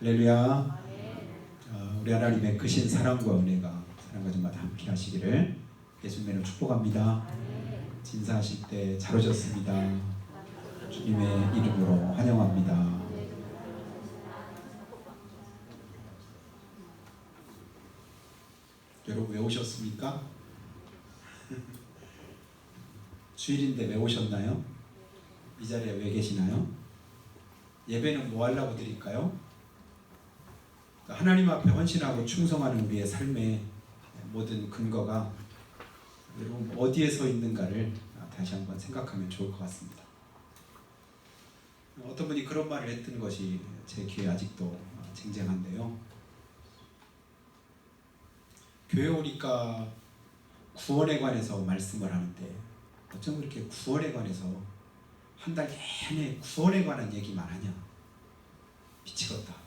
할렐루야. 우리 하나님의 크신 사랑과 은혜가 사랑 가정마다 함께 하시기를 예수님으로 축복합니다. 진사하실 때 잘 오셨습니다. 주님의 이름으로 환영합니다. 여러분 왜 오셨습니까? 주일인데 왜 오셨나요? 이 자리에 왜 계시나요? 예배는 뭐 하려고 드릴까요? 하나님 앞에 헌신하고 충성하는 우리의 삶의 모든 근거가 여러분 어디에 서 있는가를 다시 한번 생각하면 좋을 것 같습니다. 어떤 분이 그런 말을 했던 것이 제 귀에 아직도 쟁쟁한데요. 교회 오니까 구원에 관해서 말씀을 하는데 어쩜 그렇게 구원에 관해서 한 달 내내 구원에 관한 얘기만 하냐. 미치겠다.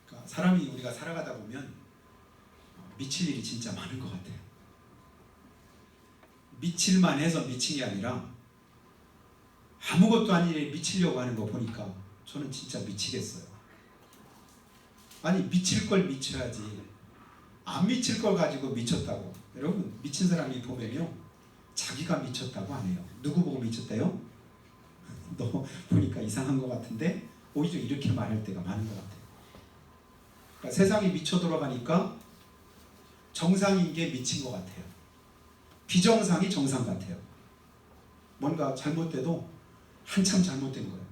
그러니까 사람이 우리가 살아가다 보면 미칠 일이 진짜 많은 것 같아요. 미칠만 해서 미친 게 아니라 아무것도 아닌 일에 미치려고 하는 거 보니까 저는 진짜 미치겠어요. 아니 미칠 걸 미쳐야지. 안 미칠 걸 가지고 미쳤다고. 여러분 미친 사람이 보면요 자기가 미쳤다고 안 해요. 누구 보고 미쳤대요? 너 보니까 이상한 것 같은데 오히려 이렇게 말할 때가 많은 것 같아요. 그러니까 세상이 미쳐 돌아가니까 정상인 게 미친 것 같아요. 비정상이 정상 같아요. 뭔가 잘못돼도 한참 잘못된 거예요.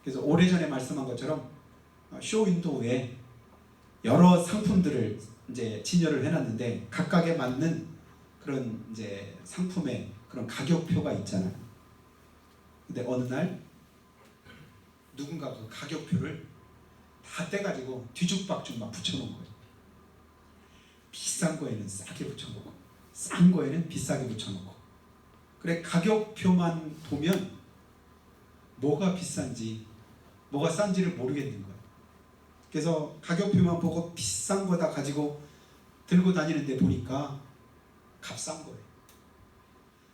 그래서 오래전에 말씀한 것처럼 쇼윈도우에 여러 상품들을 이제 진열을 해놨는데 각각에 맞는 그런 이제 상품의 그런 가격표가 있잖아요. 근데 어느 날 누군가 그 가격표를 다 떼가지고 뒤죽박죽 막 붙여놓은 거예요. 비싼 거에는 싸게 붙여놓고 싼 거에는 비싸게 붙여놓고. 그래 가격표만 보면 뭐가 비싼지 뭐가 싼지를 모르겠는 거예요. 그래서 가격표만 보고 비싼 거다 가지고 들고 다니는데 보니까 값싼 거예요.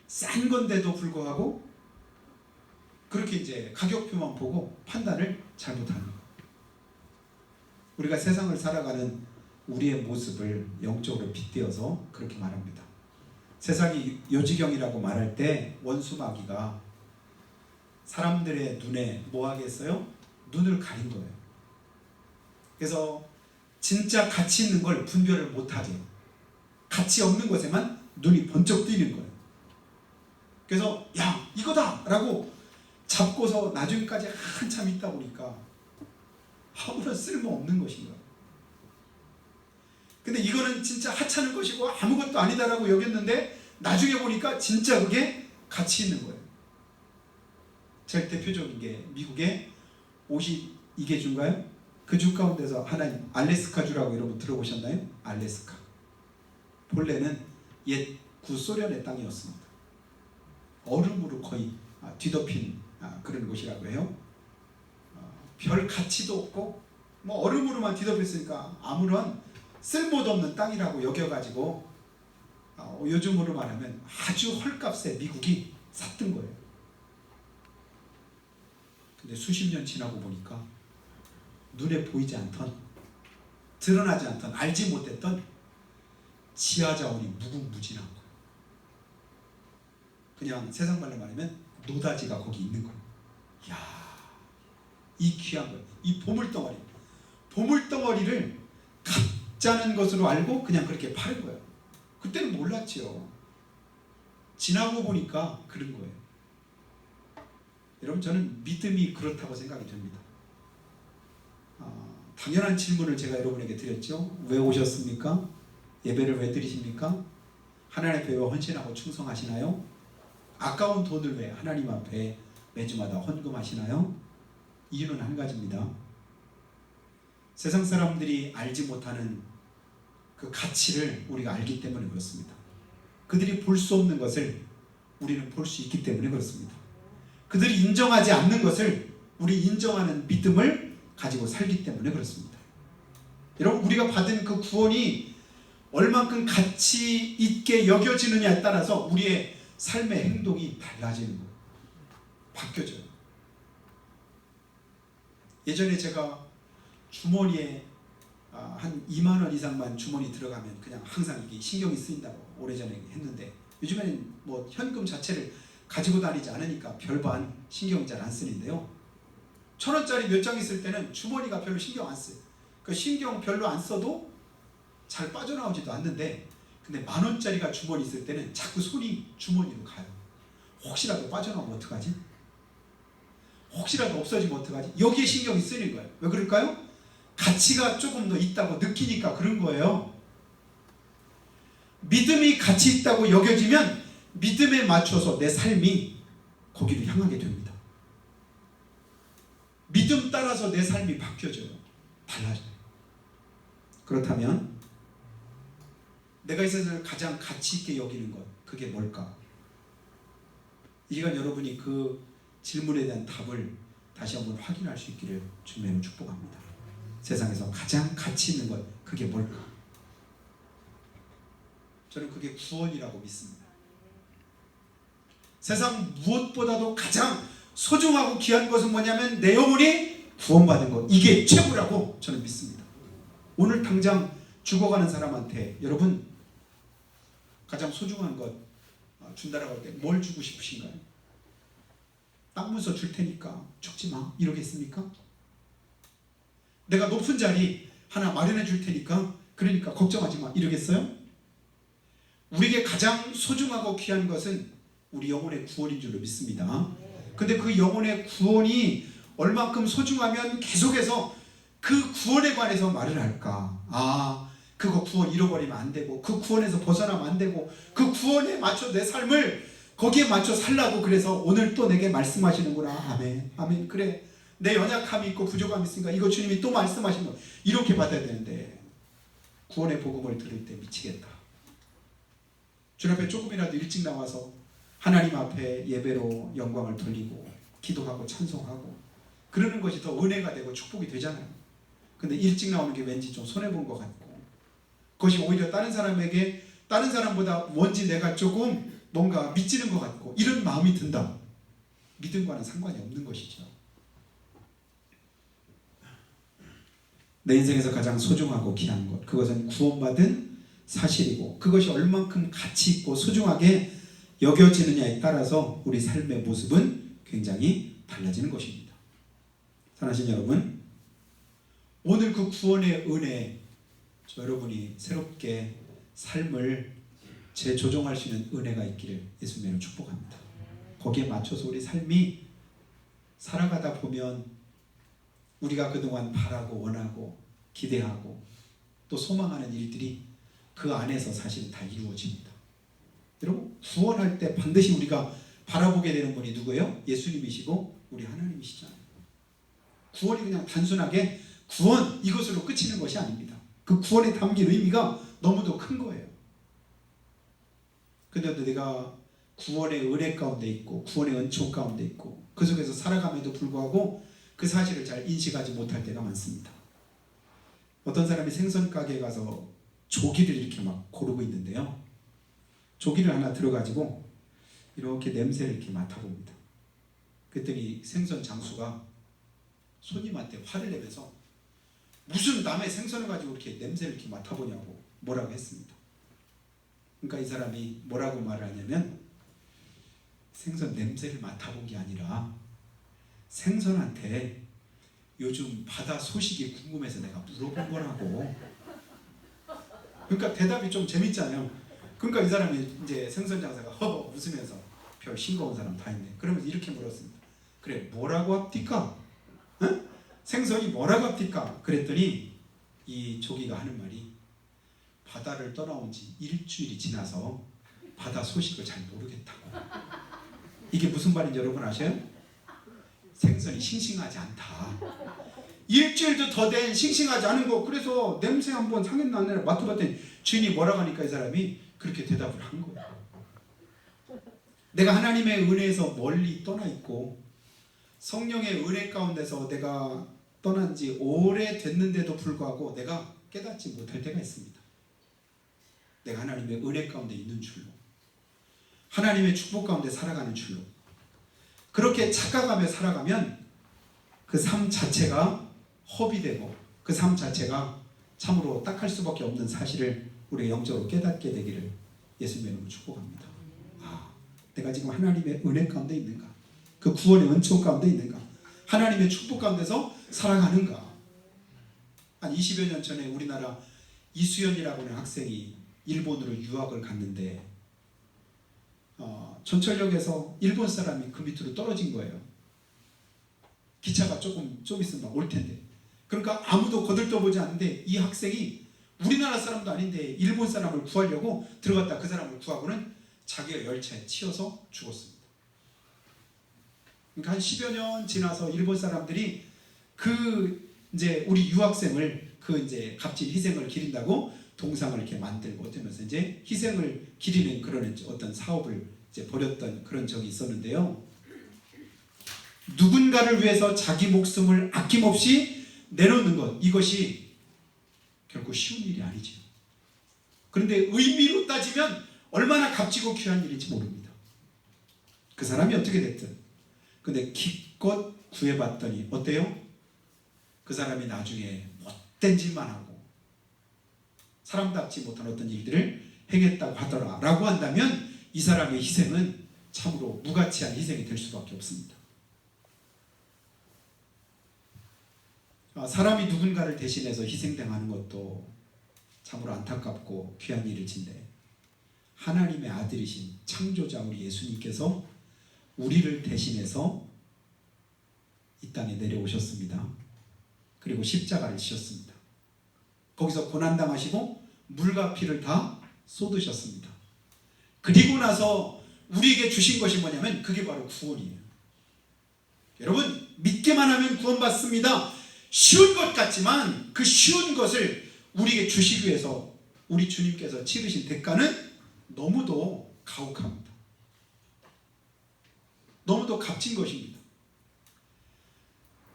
싼 건데도 불구하고 그렇게 이제 가격표만 보고 판단을 잘못하는 거예요. 우리가 세상을 살아가는 우리의 모습을 영적으로 빗대어서 그렇게 말합니다. 세상이 요지경이라고 말할 때 원수 마귀가 사람들의 눈에 뭐 하겠어요? 눈을 가린 거예요. 그래서 진짜 가치 있는 걸 분별을 못하죠. 가치 없는 것에만 눈이 번쩍 뜨이는 거예요. 그래서 야 이거다 라고 잡고서 나중까지 한참 있다 보니까 아무런 쓸모없는 것인 거예요. 근데 이거는 진짜 하찮은 것이고 아무것도 아니다라고 여겼는데 나중에 보니까 진짜 그게 가치 있는 거예요. 제일 대표적인 게 미국의 52개 주인가요? 그 주 가운데서 하나님 알래스카주라고 여러분 들어보셨나요? 알래스카. 본래는 옛 구소련의 땅이었습니다. 얼음으로 거의 뒤덮인 그런 곳이라고 해요. 별 가치도 없고 뭐 얼음으로만 뒤덮였으니까 아무런 쓸모도 없는 땅이라고 여겨가지고 요즘으로 말하면 아주 헐값에 미국이 샀던 거예요. 근데 수십 년 지나고 보니까 눈에 보이지 않던, 드러나지 않던, 알지 못했던 지하자원이 무궁무진한 거예요. 그냥 세상 말로 말하면 노다지가 거기 있는 거예요. 이야, 이 귀한 거예요. 이 보물덩어리. 보물덩어리를 가짜는 것으로 알고 그냥 그렇게 파는 거예요. 그때는 몰랐지요. 지나고 보니까 그런 거예요. 여러분 저는 믿음이 그렇다고 생각이 됩니다. 당연한 질문을 제가 여러분에게 드렸죠. 왜 오셨습니까? 예배를 왜 드리십니까? 하나님 앞에 왜 헌신하고 충성하시나요? 아까운 돈을 왜 하나님 앞에 매주마다 헌금하시나요? 이유는 한 가지입니다. 세상 사람들이 알지 못하는 그 가치를 우리가 알기 때문에 그렇습니다. 그들이 볼 수 없는 것을 우리는 볼 수 있기 때문에 그렇습니다. 그들이 인정하지 않는 것을 우리 인정하는 믿음을 가지고 살기 때문에 그렇습니다. 여러분 우리가 받은 그 구원이 얼만큼 가치 있게 여겨지느냐에 따라서 우리의 삶의 행동이 달라지는 거예요. 바뀌어져요. 예전에 제가 주머니에 한 2만 원 이상만 주머니 들어가면 그냥 항상 이게 신경이 쓰인다고 오래전에 했는데, 요즘에는 뭐 현금 자체를 가지고 다니지 않으니까 별반 신경 잘 안 쓰는데요. 1,000원짜리 몇 장 있을 때는 주머니가 별로 신경 안 써요. 그 신경 별로 안 써도 잘 빠져나오지도 않는데, 근데 10,000원짜리가 주머니 있을 때는 자꾸 손이 주머니로 가요. 혹시라도 빠져나오면 어떡하지? 혹시라도 없어지면 어떡하지? 여기에 신경이 쓰이는 거예요. 왜 그럴까요? 가치가 조금 더 있다고 느끼니까 그런 거예요. 믿음이 가치 있다고 여겨지면 믿음에 맞춰서 내 삶이 거기를 향하게 됩니다. 믿음 따라서 내 삶이 바뀌어져요. 달라져요. 그렇다면 내가 이 세상을 가장 가치 있게 여기는 것, 그게 뭘까? 이 시간 여러분이 그 질문에 대한 답을 다시 한번 확인할 수 있기를 주님으로 축복합니다. 세상에서 가장 가치 있는 것, 그게 뭘까? 저는 그게 구원이라고 믿습니다. 세상 무엇보다도 가장 소중하고 귀한 것은 뭐냐면 내 영혼이 구원받은 것, 이게 최고라고 저는 믿습니다. 오늘 당장 죽어가는 사람한테 여러분 가장 소중한 것 준다라고 할 때 뭘 주고 싶으신가요? 땅 문서 줄 테니까 죽지 마, 이러겠습니까? 내가 높은 자리 하나 마련해 줄 테니까 그러니까 걱정하지 마, 이러겠어요? 우리에게 가장 소중하고 귀한 것은 우리 영혼의 구원인 줄로 믿습니다. 근데 그 영혼의 구원이 얼만큼 소중하면 계속해서 그 구원에 관해서 말을 할까? 그거 구원 잃어버리면 안 되고, 그 구원에서 벗어나면 안 되고, 그 구원에 맞춰 내 삶을 거기에 맞춰 살라고. 그래서 오늘 또 내게 말씀하시는구나. 아멘, 아멘. 그래, 내 연약함이 있고 부족함이 있으니까 이거 주님이 또 말씀하시는 거, 이렇게 받아야 되는데 구원의 복음을 들을 때 미치겠다. 주님 앞에 조금이라도 일찍 나와서 하나님 앞에 예배로 영광을 돌리고 기도하고 찬송하고 그러는 것이 더 은혜가 되고 축복이 되잖아요. 근데 일찍 나오는 게 왠지 좀 손해본 것 같고, 그것이 오히려 다른 사람에게 다른 사람보다 뭔지 내가 조금 뭔가 미치는 것 같고 이런 마음이 든다. 믿음과는 상관이 없는 것이죠. 내 인생에서 가장 소중하고 귀한 것, 그것은 구원받은 사실이고, 그것이 얼만큼 가치 있고 소중하게 여겨지느냐에 따라서 우리 삶의 모습은 굉장히 달라지는 것입니다. 사랑하신 여러분, 오늘 그 구원의 은혜, 여러분이 새롭게 삶을 재조정할 수 있는 은혜가 있기를 예수님으로 축복합니다. 거기에 맞춰서 우리 삶이 살아가다 보면 우리가 그동안 바라고 원하고 기대하고 또 소망하는 일들이 그 안에서 사실 다 이루어집니다. 여러분, 구원할 때 반드시 우리가 바라보게 되는 분이 누구예요? 예수님이시고 우리 하나님이시잖아요. 구원이 그냥 단순하게 구원 이것으로 끝이는 것이 아닙니다. 그 구원에 담긴 의미가 너무도 큰 거예요. 근데도 내가 구원의 은혜 가운데 있고 구원의 은총 가운데 있고 그 속에서 살아감에도 불구하고 그 사실을 잘 인식하지 못할 때가 많습니다. 어떤 사람이 생선 가게에 가서 조기를 이렇게 막 고르고 있는데요, 조기를 하나 들어가지고 이렇게 냄새를 이렇게 맡아봅니다. 그랬더니 생선 장수가 손님한테 화를 내면서 무슨 남의 생선을 가지고 이렇게 냄새를 이렇게 맡아보냐고 뭐라고 했습니다. 그러니까 이 사람이 뭐라고 말을 하냐면, 생선 냄새를 맡아본 게 아니라 생선한테 요즘 바다 소식이 궁금해서 내가 물어본 거라고. 그러니까 대답이 좀 재밌잖아요. 그러니까 이 사람이 이제 생선 장사가 허허 웃으면서 별 싱거운 사람 다 있네. 그러면서 이렇게 물었습니다. 그래, 뭐라고 합니까? 응? 생선이 뭐라고 합니까? 그랬더니 이 조기가 하는 말이, 바다를 떠나온 지 일주일이 지나서 바다 소식을 잘 모르겠다고. 이게 무슨 말인지 여러분 아셔요? 생선이 싱싱하지 않다. 일주일도 더 된 싱싱하지 않은 거, 그래서 냄새 한번 상했나 안 했나 맡아봤더니 주인이 뭐라고 하니까 이 사람이 그렇게 대답을 한 거예요. 내가 하나님의 은혜에서 멀리 떠나 있고 성령의 은혜 가운데서 내가 떠난 지 오래됐는데도 불구하고 내가 깨닫지 못할 때가 있습니다. 내가 하나님의 은혜 가운데 있는 줄로, 하나님의 축복 가운데 살아가는 줄로, 그렇게 착각하며 살아가면 그 삶 자체가 허비되고 그 삶 자체가 참으로 딱할 수밖에 없는 사실을 우리가 영적으로 깨닫게 되기를 예수님의 이름으로 축복합니다. 내가 지금 하나님의 은혜 가운데 있는가? 그 구원의 은총 가운데 있는가? 하나님의 축복 가운데서 살아가는가? 한 20여 년 전에 우리나라 이수연이라고 하는 학생이 일본으로 유학을 갔는데 전철역에서 일본 사람이 그 밑으로 떨어진 거예요. 기차가 좀 있으면 올 텐데. 그러니까 아무도 거들떠보지 않는데 이 학생이 우리나라 사람도 아닌데 일본 사람을 구하려고 들어갔다 그 사람을 구하고는 자기가 열차에 치여서 죽었습니다. 그러니까 한 10여 년 지나서 일본 사람들이 이제 우리 유학생을 이제 값진 희생을 기린다고 동상을 이렇게 만들고 어쩌면서 이제 희생을 기리는 그런 어떤 사업을 이제 벌였던 그런 적이 있었는데요. 누군가를 위해서 자기 목숨을 아낌없이 내놓는 것, 이것이 결코 쉬운 일이 아니죠. 그런데 의미로 따지면 얼마나 값지고 귀한 일인지 모릅니다. 그 사람이 어떻게 됐든. 근데 기껏 구해봤더니 어때요? 그 사람이 나중에 못된 짓만 하고 사람답지 못한 어떤 일들을 행했다고 하더라 라고 한다면 이 사람의 희생은 참으로 무가치한 희생이 될 수밖에 없습니다. 사람이 누군가를 대신해서 희생당하는 것도 참으로 안타깝고 귀한 일일진데 하나님의 아들이신 창조자 우리 예수님께서 우리를 대신해서 이 땅에 내려오셨습니다. 그리고 십자가를 지셨습니다. 거기서 고난당하시고 물과 피를 다 쏟으셨습니다. 그리고 나서 우리에게 주신 것이 뭐냐면 그게 바로 구원이에요. 여러분 믿기만 하면 구원받습니다. 쉬운 것 같지만 그 쉬운 것을 우리에게 주시기 위해서 우리 주님께서 치르신 대가는 너무도 가혹합니다. 너무도 값진 것입니다.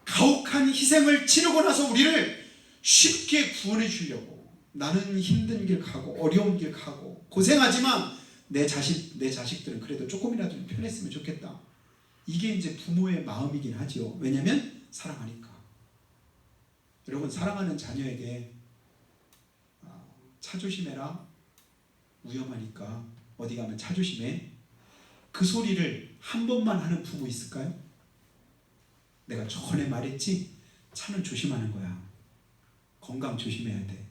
가혹한 희생을 치르고 나서 우리를 쉽게 구원해 주려고 나는 힘든 길 가고 어려운 길 가고 고생하지만 내 자식들은 그래도 조금이라도 편했으면 좋겠다. 이게 이제 부모의 마음이긴 하죠. 왜냐하면 사랑하니까. 여러분 사랑하는 자녀에게 차 조심해라. 위험하니까 어디 가면 차 조심해. 그 소리를 한 번만 하는 부모 있을까요? 내가 전에 말했지. 차는 조심하는 거야. 건강 조심해야 돼.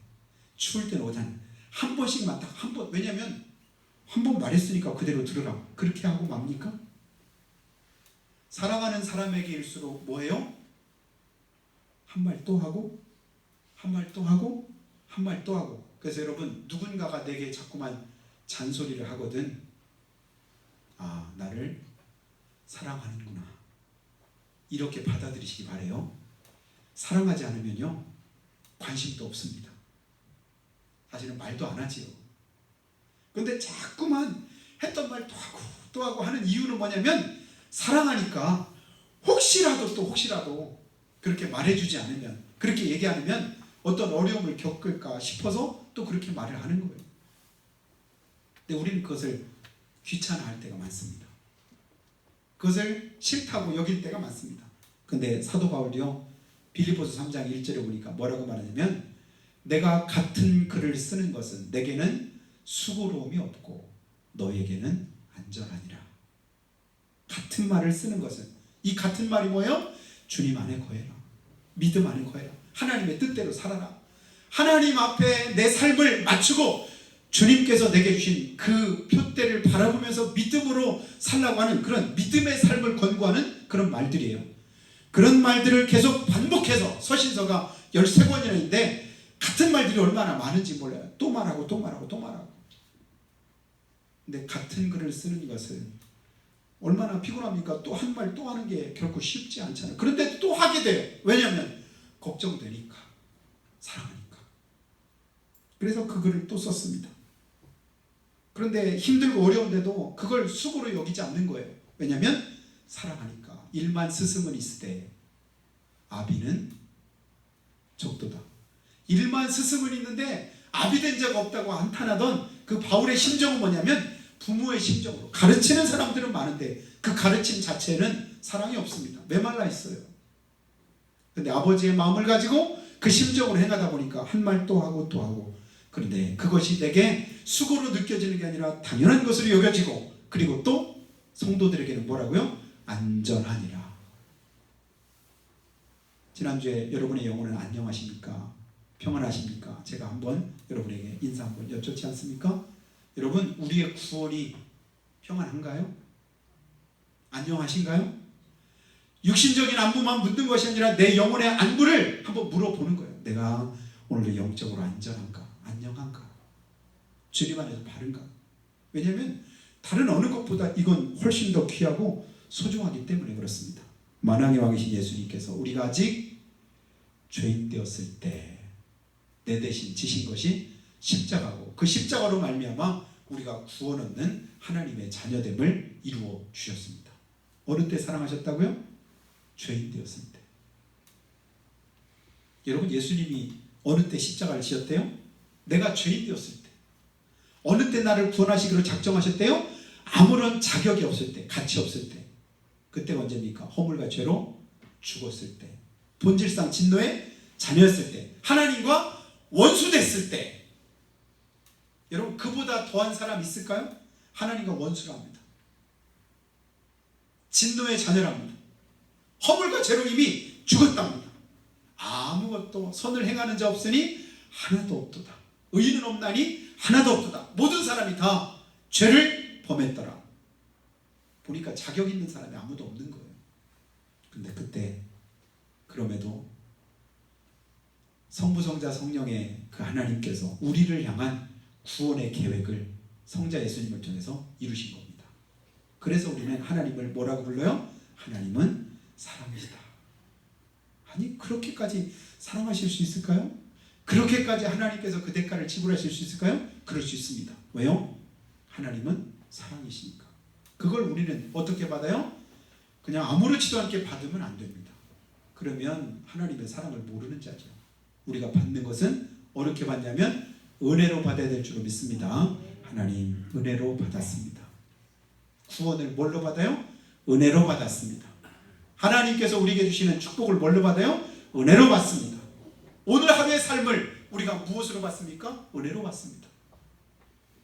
추울 때는 한 번씩만 딱 한 번. 왜냐면 한 번 말했으니까 그대로 들으라. 그렇게 하고 맙니까? 사랑하는 사람에게일수록 뭐예요? 한 말 또 하고 한 말 또 하고 한 말 또 하고. 그래서 여러분 누군가가 내게 자꾸만 잔소리를 하거든 나를 사랑하는구나 이렇게 받아들이시기 바래요. 사랑하지 않으면요 관심도 없습니다. 사실은 말도 안 하지요. 근데 자꾸만 했던 말 또 하고 하는 이유는 뭐냐면 사랑하니까 혹시라도 그렇게 말해주지 않으면 그렇게 얘기 않으면 어떤 어려움을 겪을까 싶어서 또 그렇게 말을 하는 거예요. 근데 우리는 그것을 귀찮아할 때가 많습니다. 그것을 싫다고 여길 때가 많습니다. 근데 사도 바울이요 빌립보서 3장 1절에 보니까 뭐라고 말하냐면 내가 같은 글을 쓰는 것은 내게는 수고로움이 없고 너에게는 안전하니라. 같은 말을 쓰는 것은 이 같은 말이 뭐예요? 주님 안에 거해라. 믿음 안에 거해라. 하나님의 뜻대로 살아라. 하나님 앞에 내 삶을 맞추고 주님께서 내게 주신 그 표대를 바라보면서 믿음으로 살라고 하는 그런 믿음의 삶을 권고하는 그런 말들이에요. 그런 말들을 계속 반복해서 서신서가 13권이나 있는데 같은 말들이 얼마나 많은지 몰라요. 또 말하고 근데 같은 글을 쓰는 것은 얼마나 피곤합니까? 또 한 말 또 하는 게 결코 쉽지 않잖아요. 그런데 또 하게 돼요. 왜냐하면 걱정되니까 사랑하니까. 그래서 그 글을 또 썼습니다. 그런데 힘들고 어려운데도 그걸 수고로 여기지 않는 거예요. 왜냐하면 사랑하니까. 일만 스승은 있으되 아비는 적도다. 일만 스승은 있는데 아비된 적 없다고 한탄하던 그 바울의 심정은 뭐냐면 부모의 심정으로 가르치는 사람들은 많은데 그 가르침 자체는 사랑이 없습니다. 메말라 있어요. 근데 아버지의 마음을 가지고 그 심정으로 행하다 보니까 한 말 또 하고 또 하고, 그런데 그것이 내게 수고로 느껴지는 게 아니라 당연한 것으로 여겨지고, 그리고 또 성도들에게는 뭐라고요? 안전하니라. 지난주에 여러분의 영혼은 안녕하십니까? 평안하십니까? 제가 한번 여러분에게 인사 한번 여쭙지 않습니까? 여러분, 우리의 구원이 평안한가요? 안녕하신가요? 육신적인 안부만 묻는 것이 아니라 내 영혼의 안부를 한번 물어보는 거예요. 내가 오늘도 영적으로 안전한가? 안녕한가? 주님 안에서 바른가? 왜냐하면 다른 어느 것보다 이건 훨씬 더 귀하고 소중하기 때문에 그렇습니다. 만왕의 왕이신 예수님께서 우리가 아직 죄인 되었을 때 내 대신 지신 것이 십자가고, 그 십자가로 말미암아 우리가 구원 얻는 하나님의 자녀됨을 이루어 주셨습니다. 어느 때 사랑하셨다고요? 죄인 되었을 때. 여러분, 예수님이 어느 때 십자가를 지셨대요? 내가 죄인 되었을 때. 어느 때 나를 구원하시기로 작정하셨대요? 아무런 자격이 없을 때, 가치 없을 때. 그때가 언제입니까? 허물과 죄로 죽었을 때, 본질상 진노의 자녀였을 때, 하나님과 원수됐을 때. 여러분, 그보다 더한 사람 있을까요? 하나님과 원수랍니다. 진노의 자녀랍니다. 허물과 죄로 이미 죽었답니다. 아무것도 선을 행하는 자 없으니 하나도 없도다. 의인은 없나니 하나도 없도다. 모든 사람이 다 죄를 범했더라. 보니까 자격 있는 사람이 아무도 없는 거예요. 근데 그때 그럼에도 성부, 성자, 성령의 그 하나님께서 우리를 향한 구원의 계획을 성자 예수님을 통해서 이루신 겁니다. 그래서 우리는 하나님을 뭐라고 불러요? 하나님은 사랑이시다. 아니, 그렇게까지 사랑하실 수 있을까요? 그렇게까지 하나님께서 그 대가를 지불하실 수 있을까요? 그럴 수 있습니다. 왜요? 하나님은 사랑이시니까. 그걸 우리는 어떻게 받아요? 그냥 아무렇지도 않게 받으면 안 됩니다. 그러면 하나님의 사랑을 모르는 자죠. 우리가 받는 것은 어떻게 받냐면 은혜로 받아야 될 줄로 믿습니다. 하나님 은혜로 받았습니다. 구원을 뭘로 받아요? 은혜로 받았습니다. 하나님께서 우리에게 주시는 축복을 뭘로 받아요? 은혜로 받습니다. 오늘 하루의 삶을 우리가 무엇으로 받습니까? 은혜로 받습니다.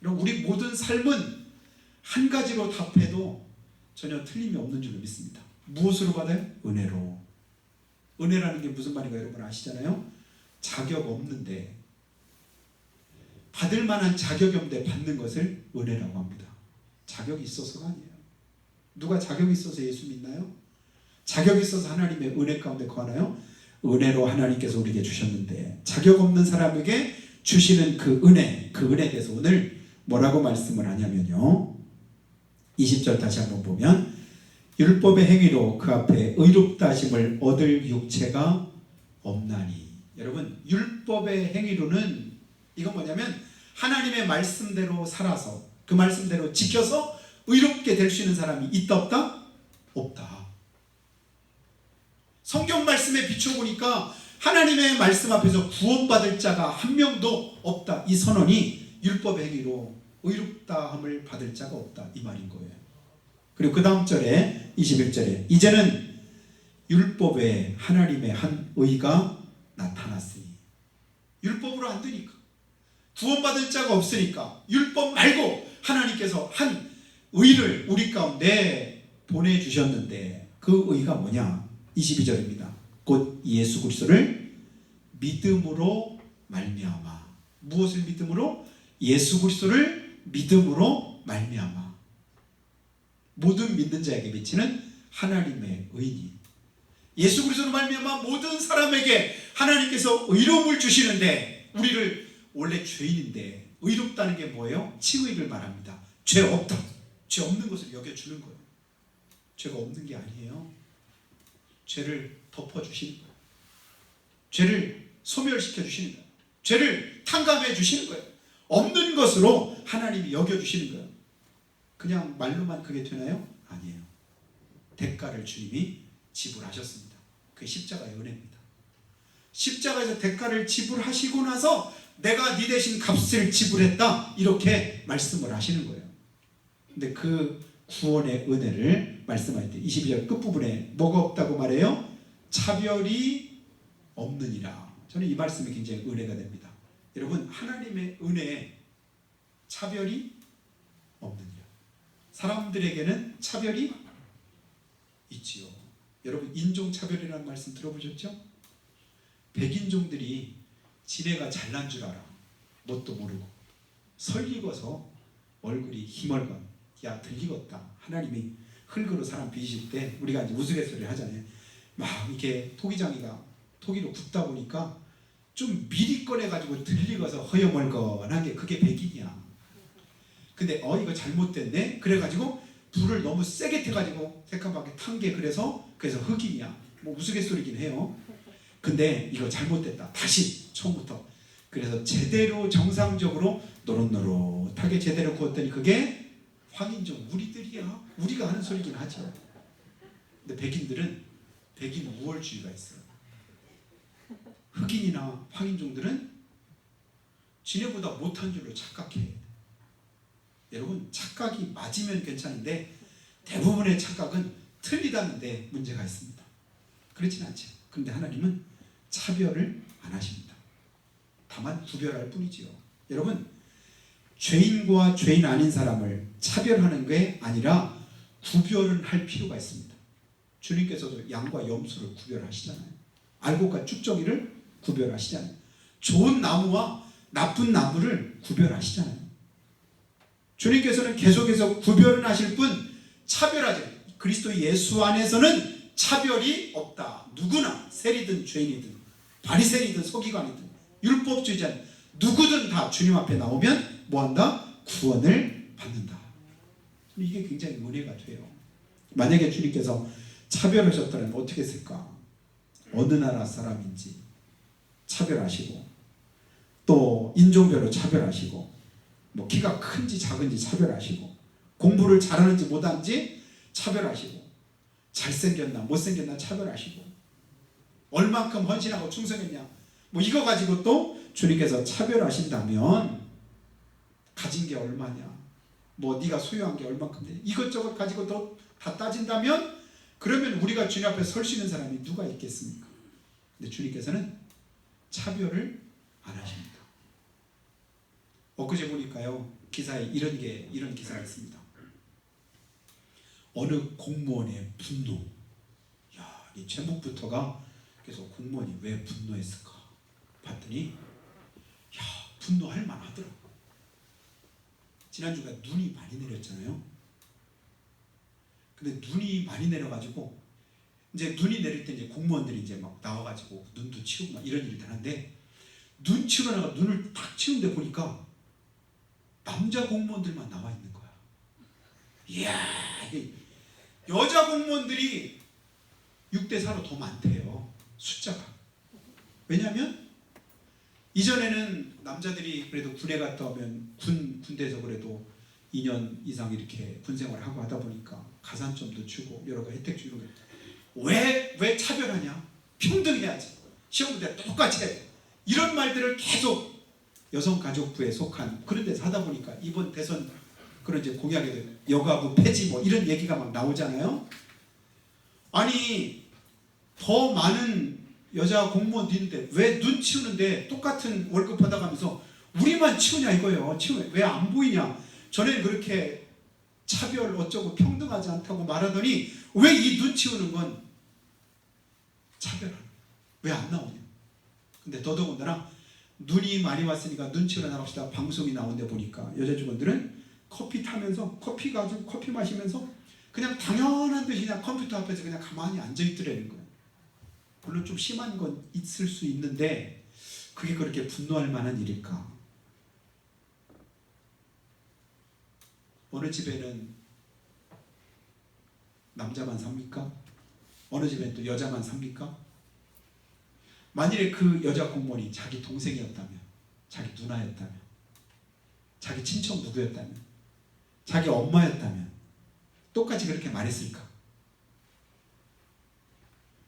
우리 모든 삶은 한 가지로 답해도 전혀 틀림이 없는 줄로 믿습니다. 무엇으로 받아요? 은혜로. 은혜라는 게 무슨 말인가 여러분 아시잖아요? 자격 없는데, 받을 만한 자격이 없는데 받는 것을 은혜라고 합니다. 자격이 있어서가 아니에요. 누가 자격이 있어서 예수 믿나요? 자격이 있어서 하나님의 은혜 가운데 거하나요? 은혜로 하나님께서 우리에게 주셨는데, 자격 없는 사람에게 주시는 그 은혜에 대해서 오늘 뭐라고 말씀을 하냐면요, 20절 다시 한번 보면, 율법의 행위로 그 앞에 의롭다 하심을 얻을 육체가 없나니. 여러분, 율법의 행위로는 이건 뭐냐면 하나님의 말씀대로 살아서 그 말씀대로 지켜서 의롭게 될 수 있는 사람이 있다 없다? 없다. 성경 말씀에 비춰보니까 하나님의 말씀 앞에서 구원받을 자가 한 명도 없다. 이 선언이 율법의 행위로 의롭다함을 받을 자가 없다, 이 말인 거예요. 그리고 그 다음 절에 21절에 이제는 율법에 하나님의 한 의가 나타났으니. 율법으로 안 되니까, 구원받을 자가 없으니까 율법 말고 하나님께서 한 의를 우리 가운데 보내주셨는데, 그 의가 뭐냐? 22절입니다. 곧 예수 그리스도를 믿음으로 말미암아. 무엇을 믿음으로? 예수 그리스도를 믿음으로 말미암아. 모든 믿는 자에게 미치는 하나님의 의니, 예수 그리스도로 말미암아 모든 사람에게 하나님께서 의로움을 주시는데, 우리를 원래 죄인인데 의롭다는 게 뭐예요? 칭의를 말합니다. 죄 없다. 죄 없는 것을 여겨주는 거예요. 죄가 없는 게 아니에요. 죄를 덮어주시는 거예요. 죄를 소멸시켜 주시는 거예요. 죄를 탕감해 주시는 거예요. 없는 것으로 하나님이 여겨주시는 거예요. 그냥 말로만 그게 되나요? 아니에요. 대가를 주님이 지불하셨습니다. 그게 십자가의 은혜입니다. 십자가에서 대가를 지불하시고 나서 내가 네 대신 값을 지불했다, 이렇게 말씀을 하시는 거예요. 근데 그 구원의 은혜를 말씀할 때 22절 끝부분에 뭐가 없다고 말해요? 차별이 없느니라. 저는 이 말씀이 굉장히 은혜가 됩니다. 여러분, 하나님의 은혜에 차별이 없느니라. 사람들에게는 차별이 있지요. 여러분, 인종차별이라는 말씀 들어보셨죠? 백인종들이 지네가 잘난 줄 알아. 뭣도 모르고 설익어서 얼굴이 희멀건 야 들리겄다. 하나님이 흙으로 사람 빚을 때 우리가 이제 우스갯소리를 하잖아요. 막 이렇게 토기장이가 토기로 굽다 보니까 좀 미리 꺼내가지고 들리고서 허여멀건한 게 그게 백인이야. 근데 이거 잘못됐네. 그래가지고 불을 너무 세게 태가지고 새까맣게 탄 게 그래서 흑인이야. 뭐 우스갯소리긴 해요. 근데 이거 잘못됐다. 다시 처음부터. 그래서 제대로 정상적으로 노릇노릇하게 제대로 구웠더니 그게 황인종 우리들이야. 우리가 하는 소리긴 하죠. 근데 백인들은 백인 우월주의가 있어요. 흑인이나 황인종들은 지네보다 못한 줄로 착각해. 여러분, 착각이 맞으면 괜찮은데 대부분의 착각은 틀리다는데 문제가 있습니다. 그렇진 않죠. 그런데 하나님은 차별을 안 하십니다. 다만 구별할 뿐이지요. 여러분, 죄인과 죄인 아닌 사람을 차별하는 게 아니라 구별은 할 필요가 있습니다. 주님께서도 양과 염소를 구별하시잖아요. 알곡과 쭉정이를 구별하시잖아요. 좋은 나무와 나쁜 나무를 구별하시잖아요. 주님께서는 계속해서 구별은 하실 뿐 차별하지. 그리스도 예수 안에서는 차별이 없다. 누구나 세리든 죄인이든 바리새인이든 서기관이든 율법주의자는 누구든 다 주님 앞에 나오면 뭐한다? 구원을 받는다. 이게 굉장히 은혜가 돼요. 만약에 주님께서 차별하셨다면 어떻게 했을까? 어느 나라 사람인지 차별하시고 또 인종별로 차별하시고 뭐 키가 큰지 작은지 차별하시고 공부를 잘하는지 못하는지 차별하시고 잘생겼나 못생겼나 차별하시고 얼만큼 헌신하고 충성했냐 뭐 이거 가지고 또 주님께서 차별하신다면 가진 게 얼마냐 뭐 네가 소유한 게 얼만큼 돼 이것저것 가지고 또 다 따진다면 그러면 우리가 주님 앞에 설 수 있는 사람이 누가 있겠습니까? 근데 주님께서는 차별을 안 하십니다. 엊그제 보니까요 기사에 이런 기사가 있습니다. 어느 공무원의 분노. 야, 이 제목부터가 그래서 공무원이 왜 분노했을까 봤더니 야 분노할 만하더라고. 지난주가 눈이 많이 내렸잖아요. 근데 눈이 많이 내려가지고 이제 눈이 내릴 때 이제 공무원들이 이제 막 나와가지고 눈도 치우고 막 이런 일을 하는데 눈 치우려다가 눈을 탁 치운데 보니까 남자 공무원들만 나와 있는 거야. 이야, 여자 공무원들이 6대4로 더 많대요. 숫자가. 왜냐하면 이전에는 남자들이 그래도 군에 갔다 오면 군대에서 그래도 2년 이상 이렇게 군생활을 하고 하다 보니까 가산점도 주고 여러 가지 혜택 주고 왜 차별하냐? 평등해야지. 시험 때 똑같이 해. 이런 말들을 계속 여성가족부에 속한 그런 데서 하다 보니까 이번 대선 그런 이제 공약에도 여가부 폐지 뭐 이런 얘기가 막 나오잖아요. 아니 더 많은 여자 공무원도 있는데 왜 눈 치우는데 똑같은 월급 받아가면서 우리만 치우냐 이거예요. 왜 안 보이냐. 전에는 그렇게 차별 어쩌고 평등하지 않다고 말하더니 왜 이 눈 치우는 건 차별하는 거야. 왜 안 나오냐. 근데 더더군다나 눈이 많이 왔으니까 눈 치우러 나갑시다. 방송이 나온데 보니까 여자 직원들은 커피 타면서 커피 가지고 커피 마시면서 그냥 당연한 듯이 그냥 컴퓨터 앞에서 그냥 가만히 앉아있더라는 거예요. 물론 좀 심한 건 있을 수 있는데 그게 그렇게 분노할 만한 일일까? 어느 집에는 남자만 삽니까? 어느 집에는 또 여자만 삽니까? 만일에 그 여자 공무원이 자기 동생이었다면, 자기 누나였다면, 자기 친척 누구였다면, 자기 엄마였다면 똑같이 그렇게 말했을까?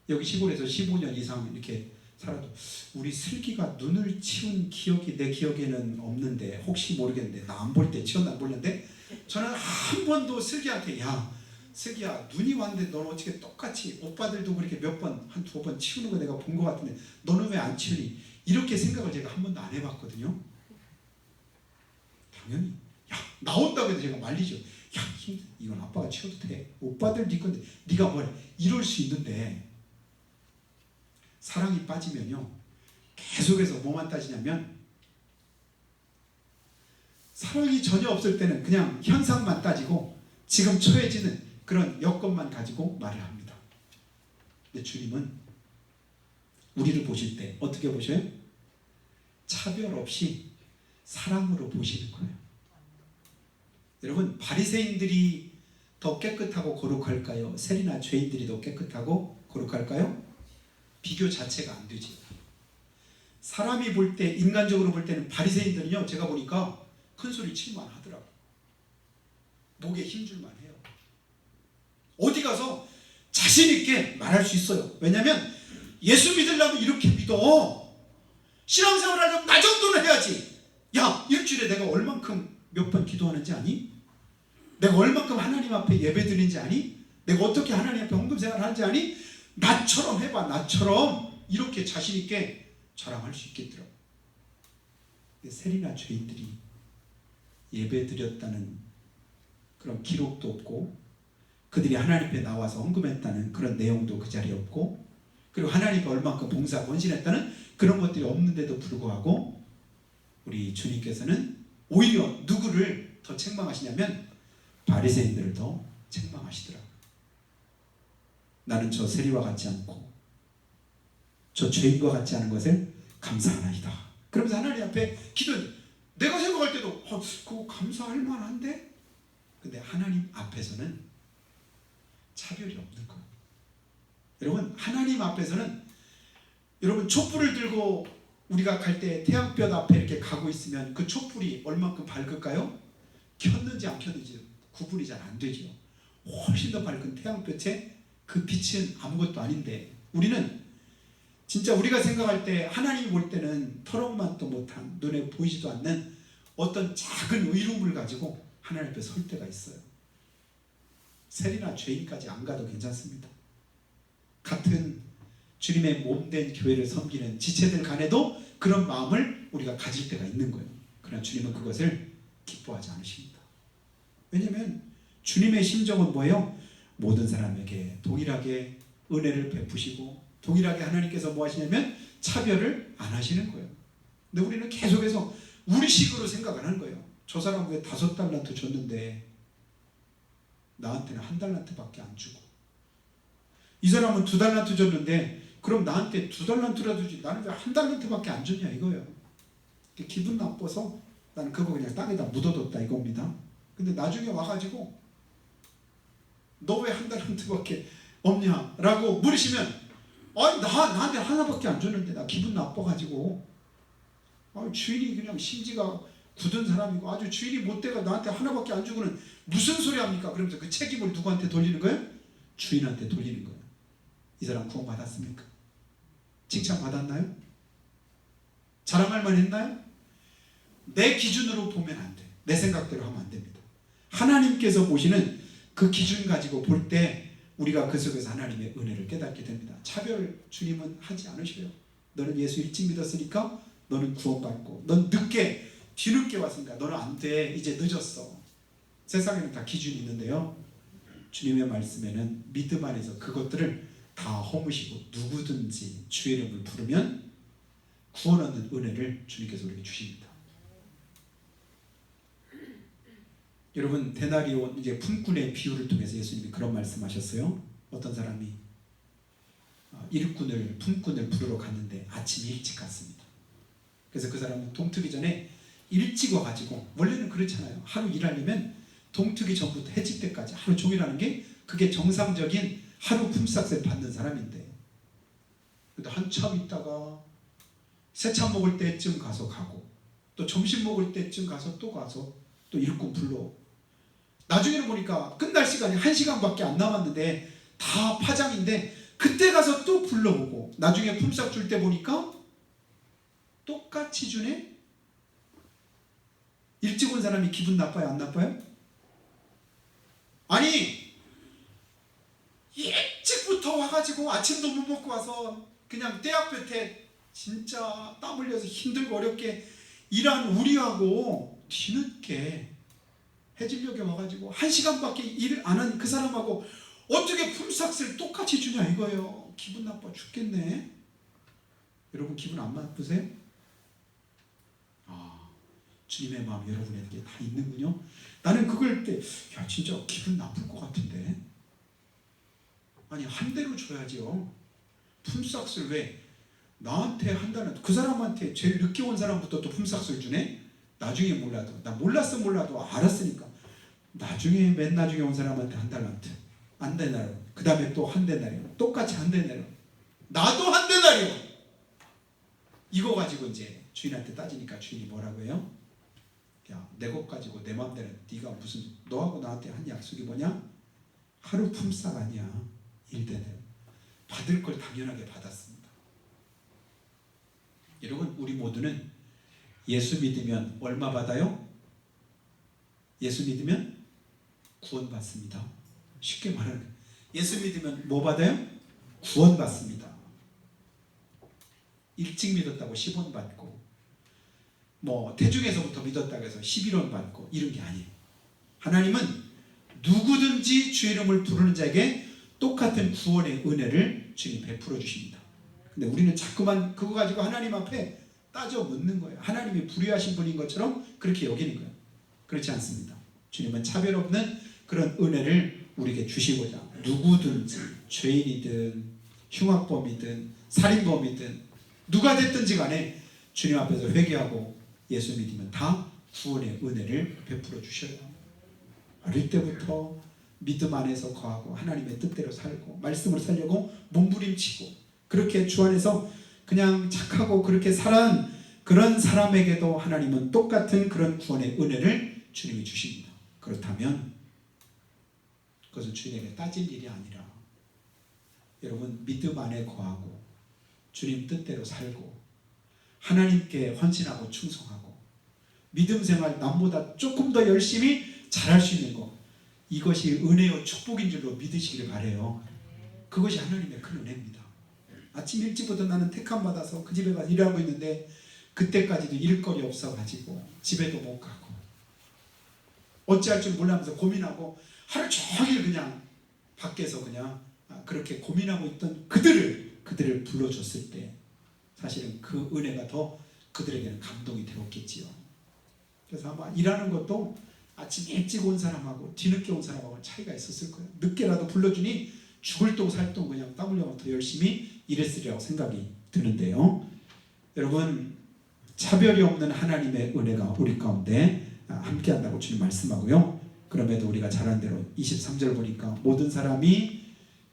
여기 시골에서 15년 이상 이렇게 살아도 우리 슬기가 눈을 치운 기억이 내 기억에는 없는데 혹시 모르겠는데 나 안 볼 때 치웠나 안 보는데 저는 한 번도 슬기한테 야 슬기야, 눈이 왔는데 너는 어떻게 똑같이 오빠들도 그렇게 몇 번, 한 2번 치우는 거 내가 본 것 같은데 너는 왜 안 치우니? 이렇게 생각을 제가 한 번도 안 해봤거든요. 당연히 나온다고 해도 제가 말리죠. 힘들어. 이건 아빠가 치워도 돼. 오빠들 네 건데 네가 뭘 이럴 수 있는데, 사랑이 빠지면요 계속해서 뭐만 따지냐면, 사랑이 전혀 없을 때는 그냥 현상만 따지고 지금 처해지는 그런 여건만 가지고 말을 합니다. 근데 주님은 우리를 보실 때 어떻게 보셔요? 차별 없이 사랑으로 보시는 거예요. 여러분, 바리새인들이 더 깨끗하고 거룩할까요? 세리나 죄인들이 더 깨끗하고 거룩할까요? 비교 자체가 안 되지. 사람이 볼 때, 인간적으로 볼 때는 바리새인들은요, 제가 보니까 큰 소리 칠만 하더라고. 목에 힘줄만 해요. 어디 가서 자신 있게 말할 수 있어요. 왜냐하면 예수 믿으려면 이렇게 믿어. 신앙생활 하려면 나 정도는 해야지. 야, 일주일에 내가 얼만큼 몇 번 기도하는지 아니? 내가 얼만큼 하나님 앞에 예배 드리는지 아니? 내가 어떻게 하나님 앞에 헌금생활 하는지 아니? 나처럼 해봐. 나처럼. 이렇게 자신 있게 자랑할 수 있겠더라고. 세리나 죄인들이 예배 드렸다는 그런 기록도 없고, 그들이 하나님 앞에 나와서 헌금했다는 그런 내용도 그 자리에 없고, 그리고 하나님 앞에 얼만큼 봉사 헌신했다는 그런 것들이 없는데도 불구하고 우리 주님께서는 오히려 누구를 더 책망하시냐면 바리새인들을 더 책망하시더라고요. 나는 저 세리와 같지 않고 저 죄인과 같지 않은 것을 감사하나이다. 그러면서 하나님 앞에 기도해. 내가 생각할 때도 그거 감사할 만한데? 근데 하나님 앞에서는 차별이 없는 거예요. 여러분, 하나님 앞에서는, 여러분 촛불을 들고 우리가 갈 때 태양볕 앞에 이렇게 가고 있으면 그 촛불이 얼만큼 밝을까요? 켰는지 안 켰는지 구분이 잘 안 되죠. 훨씬 더 밝은 태양볕에 그 빛은 아무것도 아닌데, 우리는 진짜 우리가 생각할 때, 하나님이 볼 때는 털어만도 못한, 눈에 보이지도 않는 어떤 작은 의로움을 가지고 하나님 앞에 설 때가 있어요. 세리나 죄인까지 안 가도 괜찮습니다. 같은 주님의 몸된 교회를 섬기는 지체들 간에도 그런 마음을 우리가 가질 때가 있는 거예요. 그러나 주님은 그것을 기뻐하지 않으십니다. 왜냐하면 주님의 심정은 뭐예요? 모든 사람에게 동일하게 은혜를 베푸시고, 동일하게 하나님께서 뭐 하시냐면 차별을 안 하시는 거예요. 근데 우리는 계속해서 우리식으로 생각을 하는 거예요. 저 사람 왜 5달란트 줬는데 나한테는 1달란트밖에 안 주고, 이 사람은 2달란트 줬는데 그럼 나한테 2달란트라도 주지, 나는 왜 1달란트밖에 안 줬냐 이거예요. 기분 나빠서 나는 그거 그냥 땅에다 묻어뒀다 이겁니다. 근데 나중에 와가지고 너 왜 1달란트밖에 없냐 라고 물으시면, 아니 나한테 하나밖에 안 줬는데 나 기분 나빠가지고, 주인이 그냥 심지가 굳은 사람이고 아주 주인이 못돼가 나한테 하나밖에 안 주고는 무슨 소리 합니까? 그러면서 그 책임을 누구한테 돌리는 거예요? 주인한테 돌리는 거예요. 이 사람 구원 받았습니까? 칭찬 받았나요? 자랑할 만 했나요? 내 기준으로 보면 안 돼. 내 생각대로 하면 안 됩니다. 하나님께서 보시는 그 기준 가지고 볼 때 우리가 그 속에서 하나님의 은혜를 깨닫게 됩니다. 차별 주님은 하지 않으셔요. 너는 예수 일찍 믿었으니까 너는 구원받고, 넌 늦게 뒤늦게 왔으니까 너는 안 돼. 이제 늦었어. 세상에는 다 기준이 있는데요, 주님의 말씀에는 믿음 안에서 그것들을 다 허무시고 누구든지 주의 이름을 부르면 구원 얻는 은혜를 주님께서 우리에게 주십니다. 여러분, 데나리온, 이제 품꾼의 비유를 통해서 예수님이 그런 말씀하셨어요. 어떤 사람이 품꾼을 부르러 갔는데 아침 일찍 갔습니다. 그래서 그 사람은 동트기 전에 일찍 와가지고, 원래는 그렇잖아요. 하루 일하려면 동트기 전부터 해질 때까지 하루 종일 하는 게 그게 정상적인 하루 품삯을 받는 사람인데, 근데 한참 있다가 새참 먹을 때쯤 가서 가고, 또 점심 먹을 때쯤 가서 또 가서 또 일꾼 불러. 나중에는 보니까 끝날 시간이 1시간밖에 안 남았는데 다 파장인데 그때 가서 또 불러보고, 나중에 품삯 줄 때 보니까 똑같이 주네? 일찍 온 사람이 기분 나빠요? 안 나빠요? 아니, 일찍부터 와가지고 아침도 못 먹고 와서 그냥 떼약볕에 진짜 땀 흘려서 힘들고 어렵게 일한 우리하고 뒤늦게 해질녘에 와가지고 1시간밖에 일 안 한 그 사람하고 어떻게 품삯을 똑같이 주냐 이거예요. 기분 나빠 죽겠네. 여러분 기분 안 나쁘세요? 주님의 마음 여러분에게 다 있는군요. 나는 그걸 때 야 진짜 기분 나쁠 것 같은데. 아니 한 대로 줘야죠. 품삯을 왜 나한테 한다는 그 사람한테 제일 늦게 온 사람부터 또 품삯을 주네? 나중에 몰라도 나 몰라도 알았으니까 나중에 맨 나중에 온 사람한테 한 달란트 한 데나리오 그 다음에 또 한 데나리오 똑같이 한 데나리오 나도 한 데나리오 이거 가지고 이제 주인한테 따지니까 주인이 뭐라고 해요? 야 내 것 가지고 내 맘대로 네가 무슨 너하고 나한테 한 약속이 뭐냐? 하루 품삯 아니야. 1데나리오 받을 걸 당연하게 받았습니다. 여러분 우리 모두는 예수 믿으면 얼마 받아요? 예수 믿으면 구원받습니다. 쉽게 말하는 거예요. 예수 믿으면 뭐 받아요? 구원받습니다. 일찍 믿었다고 10원 받고 뭐 태중에서부터 믿었다고 해서 11원 받고 이런 게 아니에요. 하나님은 누구든지 주 이름을 부르는 자에게 똑같은 구원의 은혜를 주님 베풀어 주십니다. 근데 우리는 자꾸만 그거 가지고 하나님 앞에 따져 묻는 거예요. 하나님이 불의하신 분인 것처럼 그렇게 여기는 거예요. 그렇지 않습니다. 주님은 차별 없는 그런 은혜를 우리에게 주시고자 누구든지 죄인이든 흉악범이든 살인범이든 누가 됐든지 간에 주님 앞에서 회개하고 예수 믿으면 다 구원의 은혜를 베풀어 주셔요. 어릴 때부터 믿음 안에서 거하고 하나님의 뜻대로 살고 말씀을 살려고 몸부림치고 그렇게 주 안에서 그냥 착하고 그렇게 살아온 그런 사람에게도 하나님은 똑같은 그런 구원의 은혜를 주님이 주십니다. 그렇다면 그것은 주님에게 따질 일이 아니라 여러분 믿음 안에 거하고 주님 뜻대로 살고 하나님께 헌신하고 충성하고 믿음 생활 남보다 조금 더 열심히 잘할 수 있는 것 이것이 은혜요 축복인 줄로 믿으시기를 바라요. 그것이 하나님의 큰 은혜입니다. 아침 일찍부터 나는 택함 받아서 그 집에 가서 일하고 있는데 그때까지도 일거리 없어가지고 집에도 못 가고 어찌할 줄 몰라면서 고민하고 하루 종일 그냥 밖에서 그냥 그렇게 고민하고 있던 그들을 불러줬을 때 사실은 그 은혜가 더 그들에게는 감동이 되었겠지요. 그래서 아마 일하는 것도 아침 일찍 온 사람하고 뒤늦게 온 사람하고 차이가 있었을 거예요. 늦게라도 불러주니 죽을 똥 살 똥 그냥 땀 흘려 더 열심히 일했으리라고 생각이 드는데요. 여러분 차별이 없는 하나님의 은혜가 우리 가운데 함께한다고 주님 말씀하고요. 그럼에도 우리가 잘한 대로 23절 보니까 모든 사람이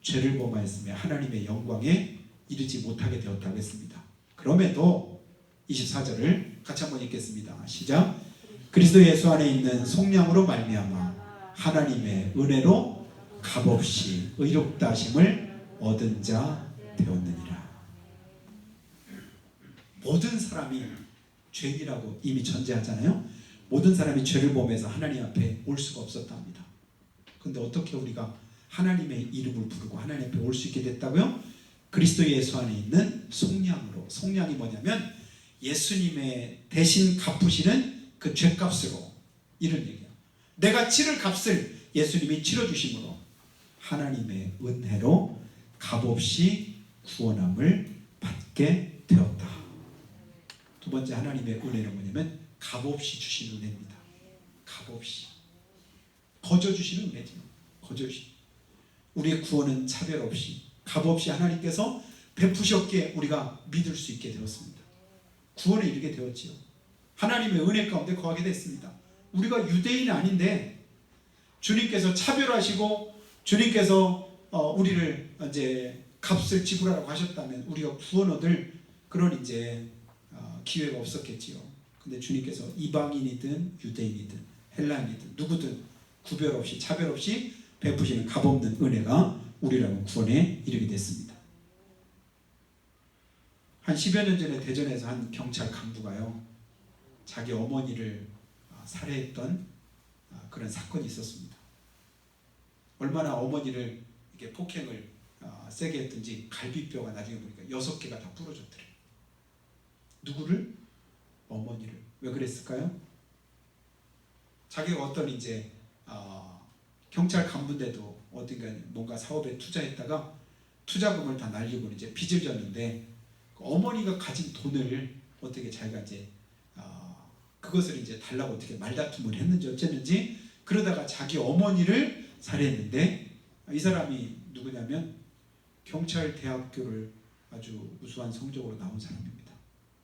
죄를 범하였으며 하나님의 영광에 이르지 못하게 되었다고 했습니다. 그럼에도 24절을 같이 한번 읽겠습니다. 시작. 그리스도 예수 안에 있는 속량으로 말미암아 하나님의 은혜로 값없이 의롭다 하심을 얻은 자 되었느니라. 모든 사람이 죄인이라고 이미 전제하잖아요. 모든 사람이 죄를 범해서 하나님 앞에 올 수가 없었다 합니다. 그런데 어떻게 우리가 하나님의 이름을 부르고 하나님 앞에 올 수 있게 됐다고요? 그리스도 예수 안에 있는 속량으로. 속량이 뭐냐면 예수님의 대신 갚으시는 그 죄값으로 이런 얘기예요. 내가 치를 값을 예수님이 치러주심으로 하나님의 은혜로 값없이 구원함을 받게 되었다. 두 번째 하나님의 은혜는 뭐냐면 값없이 주신 은혜입니다. 값없이 거저 주시는 은혜죠. 거저시 우리의 구원은 차별 없이 값없이 하나님께서 베푸셨기에 우리가 믿을 수 있게 되었습니다. 구원에 이르게 되었지요. 하나님의 은혜 가운데 거하게 됐습니다. 우리가 유대인이 아닌데 주님께서 차별하시고 주님께서 우리를 이제 값을 지불하라고 하셨다면 우리가 구원 얻을 그런 이제 기회가 없었겠지요. 근데 주님께서 이방인이든 유대인이든 헬라인이든 누구든 구별 없이 차별 없이 베푸시는 값없는 은혜가 우리라고 구원에 이르게 됐습니다. 한 10여 년 전에 대전에서 한 경찰 간부가요, 자기 어머니를 살해했던 그런 사건이 있었습니다. 얼마나 어머니를 이게 폭행을 세게 했든지 갈비뼈가 나중에 보니까 6개가 다 부러졌더래요. 누구를? 어머니를. 왜 그랬을까요? 자기가 어떤 이제 경찰 간부인데도 어딘가 뭔가 사업에 투자했다가 투자금을 다 날리고 이제 빚을 졌는데 그 어머니가 가진 돈을 어떻게 자기가 이제 그것을 이제 달라고 어떻게 말다툼을 했는지 어쨌는지 그러다가 자기 어머니를 살해했는데 이 사람이 누구냐면 경찰대학교를 아주 우수한 성적으로 나온 사람입니다.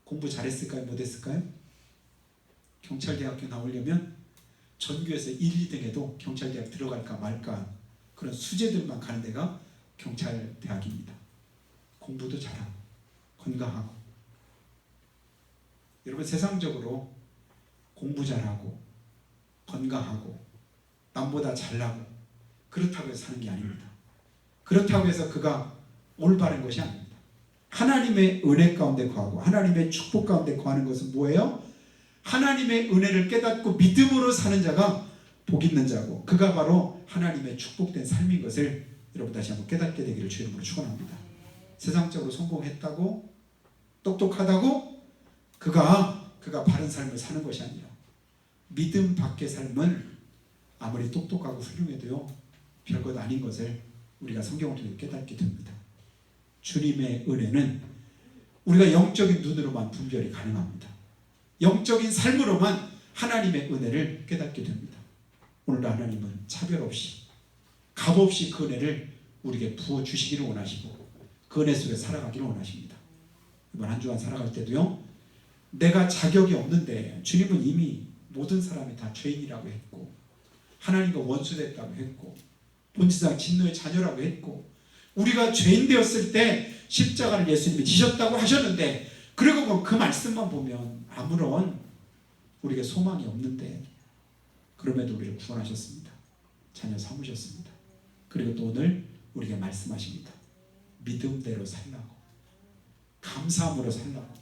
공부 잘했을까요? 못했을까요? 경찰대학교 나오려면 전교에서 1, 2등 해도 경찰대학 들어갈까 말까 그런 수재들만 가는 데가 경찰대학입니다. 공부도 잘하고 건강하고. 여러분 세상적으로 공부 잘하고 건강하고 남보다 잘나고 그렇다고 해서 사는 게 아닙니다. 그렇다고 해서 그가 올바른 것이 아닙니다. 하나님의 은혜 가운데 거하고 하나님의 축복 가운데 거하는 것은 뭐예요? 하나님의 은혜를 깨닫고 믿음으로 사는 자가 복 있는 자고 그가 바로 하나님의 축복된 삶인 것을 여러분 다시 한번 깨닫게 되기를 주의 이름으로 축원합니다. 세상적으로 성공했다고 똑똑하다고 그가 바른 삶을 사는 것이 아니라 믿음 밖의 삶은 아무리 똑똑하고 훌륭해도요 별것 아닌 것을 우리가 성경을 통해 깨닫게 됩니다. 주님의 은혜는 우리가 영적인 눈으로만 분별이 가능합니다. 영적인 삶으로만 하나님의 은혜를 깨닫게 됩니다. 오늘 하나님은 차별 없이 값 없이 그 은혜를 우리에게 부어주시기를 원하시고 그 은혜 속에 살아가기를 원하십니다. 이번 한 주간 살아갈 때도요 내가 자격이 없는데 주님은 이미 모든 사람이 다 죄인이라고 했고 하나님과 원수됐다고 했고 본질상 진노의 자녀라고 했고 우리가 죄인 되었을 때 십자가를 예수님이 지셨다고 하셨는데 그리고 그 말씀만 보면 아무런 우리에게 소망이 없는데 그럼에도 우리를 구원하셨습니다. 자녀 삼으셨습니다. 그리고 또 오늘 우리에게 말씀하십니다. 믿음대로 살라고 감사함으로 살라고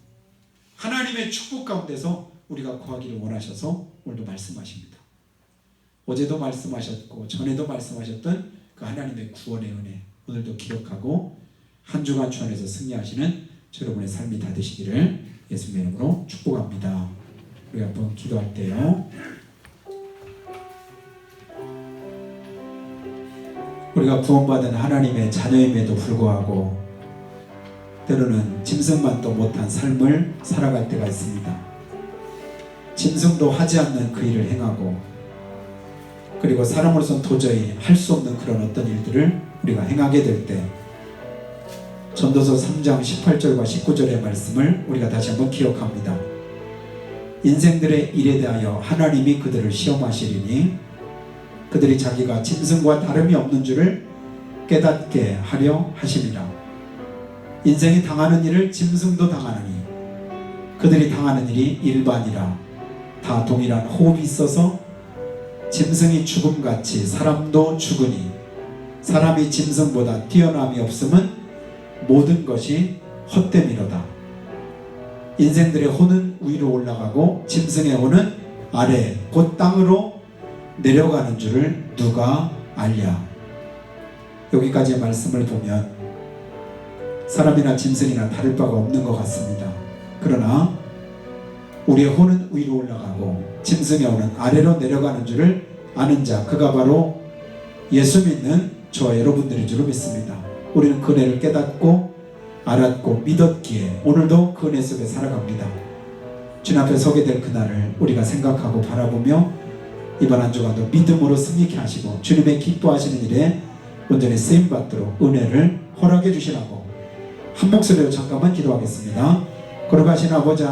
하나님의 축복 가운데서 우리가 거하기를 원하셔서 오늘도 말씀하십니다. 어제도 말씀하셨고 전에도 말씀하셨던 그 하나님의 구원의 은혜 오늘도 기억하고 한 주간 주 안에서 승리하시는 여러분의 삶이 다 되시기를 예수님의 이름으로 축복합니다. 우리 한번 기도할 때요 우리가 구원받은 하나님의 자녀임에도 불구하고 때로는 짐승만도 못한 삶을 살아갈 때가 있습니다. 짐승도 하지 않는 그 일을 행하고 그리고 사람으로서는 도저히 할 수 없는 그런 어떤 일들을 우리가 행하게 될 때 전도서 3장 18절과 19절의 말씀을 우리가 다시 한번 기억합니다. 인생들의 일에 대하여 하나님이 그들을 시험하시리니 그들이 자기가 짐승과 다름이 없는 줄을 깨닫게 하려 하심이라. 인생이 당하는 일을 짐승도 당하느니 그들이 당하는 일이 일반이라. 다 동일한 호흡이 있어서 짐승이 죽음같이 사람도 죽으니 사람이 짐승보다 뛰어남이 없음은 모든 것이 헛됨이로다. 인생들의 혼은 위로 올라가고 짐승의 혼은 아래 곧 땅으로 내려가는 줄을 누가 알랴. 여기까지의 말씀을 보면 사람이나 짐승이나 다를 바가 없는 것 같습니다. 그러나 우리의 혼은 위로 올라가고 짐승의 혼은 아래로 내려가는 줄을 아는 자, 그가 바로 예수 믿는 저와 여러분들인 줄 믿습니다. 우리는 그 은혜를 깨닫고 알았고 믿었기에 오늘도 그 은혜 속에 살아갑니다. 주님 앞에 서게 될 그날을 우리가 생각하고 바라보며 이번 한 주간도 믿음으로 승리케 하시고 주님의 기뻐하시는 일에 온전히 쓰임받도록 은혜를 허락해 주시라고 한 목소리로 잠깐만 기도하겠습니다. 걸어가신 아버지